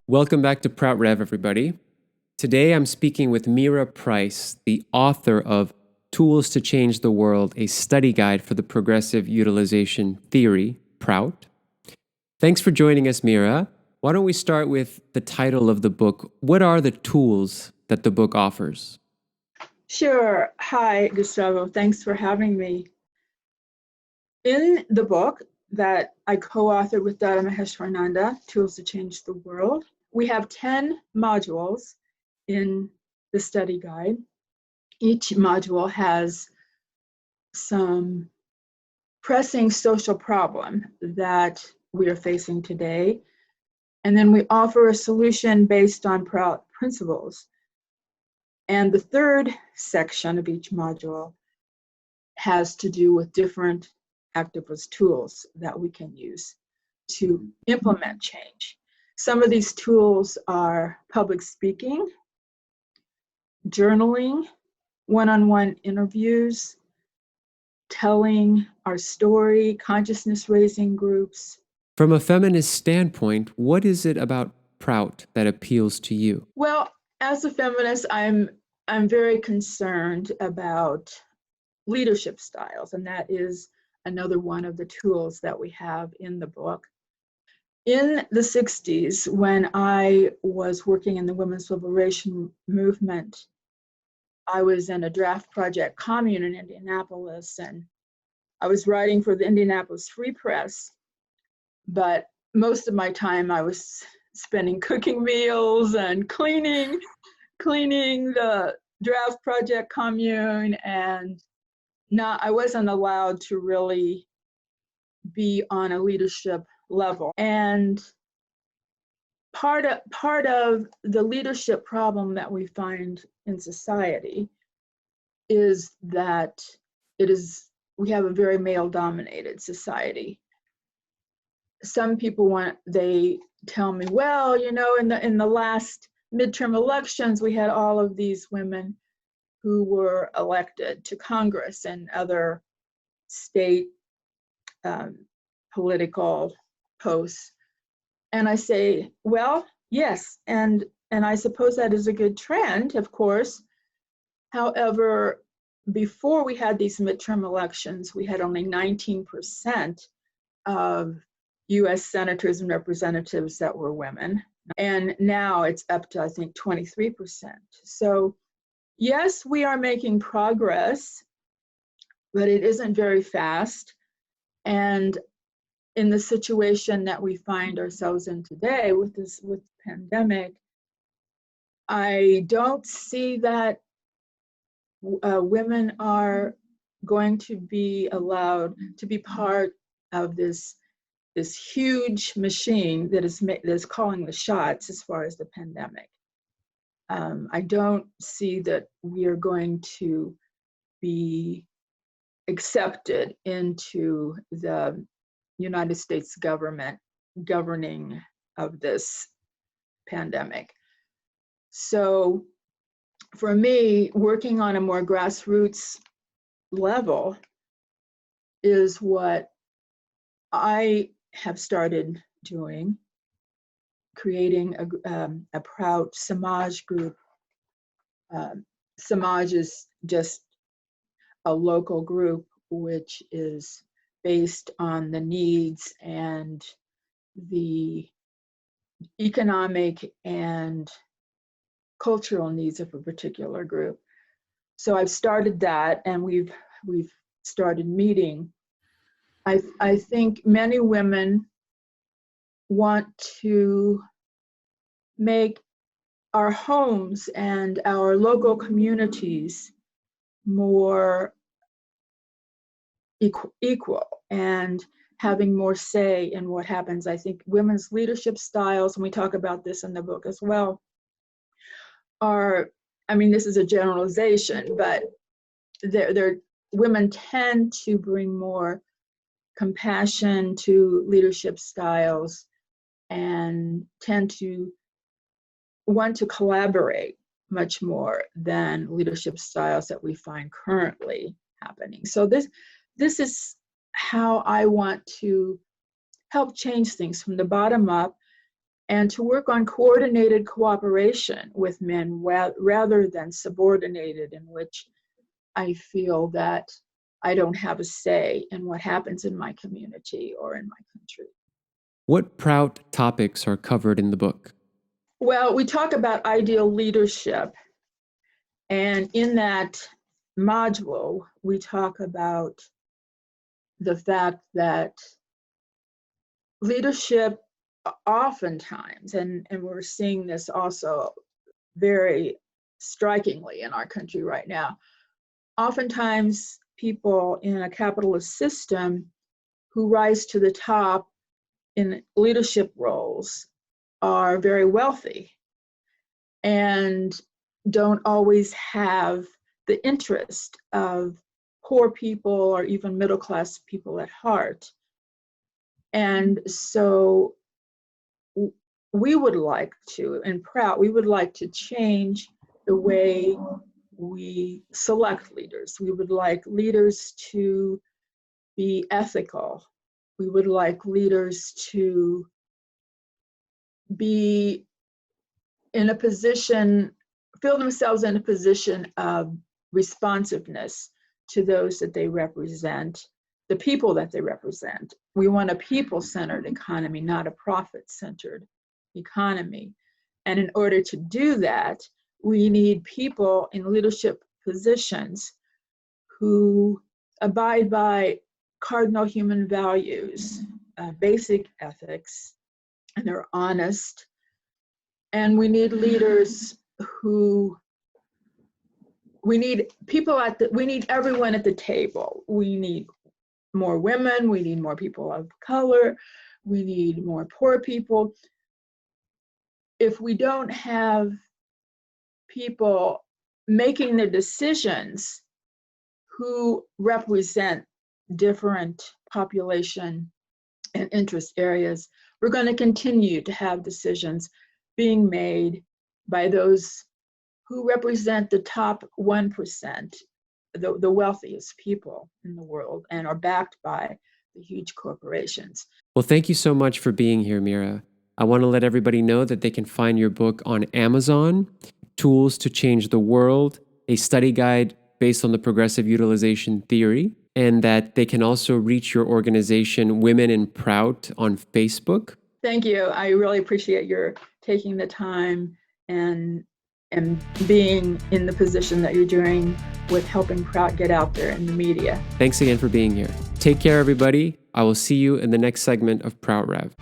Welcome back to PROUT Rev, everybody. Today I'm speaking with Mirra Price, the author of Tools to Change the World, a study guide for the Progressive Utilization Theory, PROUT. Thanks for joining us, Mirra. Why don't we start with the title of the book? What are the tools that the book offers? Sure. Hi, Gustavo. Thanks for having me. In the book that I co-authored with Dada Maheshwarananda, Tools to Change the World, we have 10 modules in the study guide. Each module has some pressing social problem that we are facing today. And then we offer a solution based on PROUT principles. And the third section of each module has to do with different activist tools that we can use to implement change. Some of these tools are public speaking, journaling, one-on-one interviews, telling our story, consciousness-raising groups. From a feminist standpoint, what is it about PROUT that appeals to you? Well, as a feminist, I'm very concerned about leadership styles, and that is another one of the tools that we have in the book. In the 60s, when I was working in the women's liberation movement, I was in a draft project commune in Indianapolis, and I was writing for the Indianapolis Free Press, but most of my time I was spending cooking meals and cleaning the draft project commune, and I wasn't allowed to really be on a leadership level. And part of the leadership problem that we find in society is that we have a very male-dominated society. Some people they tell me, well, in the last midterm elections, we had all of these women who were elected to Congress and other state political posts. And I say, well, yes, and I suppose that is a good trend, of course. However, before we had these midterm elections, we had only 19% of US senators and representatives that were women. And now it's up to, I think, 23%. So yes, we are making progress, but it isn't very fast. And in the situation that we find ourselves in today with the pandemic, I don't see that women are going to be allowed to be part of this huge machine that is calling the shots as far as the pandemic. I don't see that we are going to be accepted into the United States government governing of this pandemic. So for me, working on a more grassroots level is what I have started doing, creating a PROUT Samaj group. Samaj is just a local group which is based on the needs and the economic and cultural needs of a particular group. So I've started that, and we've started meeting. I think many women want to make our homes and our local communities more equal and having more say in what happens. I think women's leadership styles, and we talk about this in the book as well, this is a generalization, but women tend to bring more compassion to leadership styles and tend to want to collaborate much more than leadership styles that we find currently happening. So this is how I want to help change things from the bottom up and to work on coordinated cooperation with men rather than subordinated, in which I feel that I don't have a say in what happens in my community or in my country. What PROUT topics are covered in the book? Well, we talk about ideal leadership, and in that module, we talk about the fact that leadership oftentimes, and we're seeing this also very strikingly in our country right now, oftentimes people in a capitalist system who rise to the top in leadership roles are very wealthy and don't always have the interest of poor people or even middle-class people at heart. And so we would like to, in PROUT, we would like to change the way we select leaders. We would like leaders to be ethical. We would like leaders to be in a position, feel themselves in a position of responsiveness to those that they represent, the people that they represent. We want a people-centered economy, not a profit-centered economy. And in order to do that, we need people in leadership positions who abide by cardinal human values, basic ethics, and they're honest. And we need leaders who, we need everyone at the table. We need more women, we need more people of color, we need more poor people. If we don't have people making the decisions who represent different population and interest areas, we're going to continue to have decisions being made by those who represent the top 1%, the wealthiest people in the world, and are backed by the huge corporations. Well, thank you so much for being here, Mirra. I want to let everybody know that they can find your book on Amazon, Tools to Change the World, a study guide based on the Progressive Utilization Theory, and that they can also reach your organization, Women in PROUT, on Facebook. Thank you. I really appreciate your taking the time and being in the position that you're doing with helping PROUT get out there in the media. Thanks again for being here. Take care, everybody. I will see you in the next segment of PROUT Rev.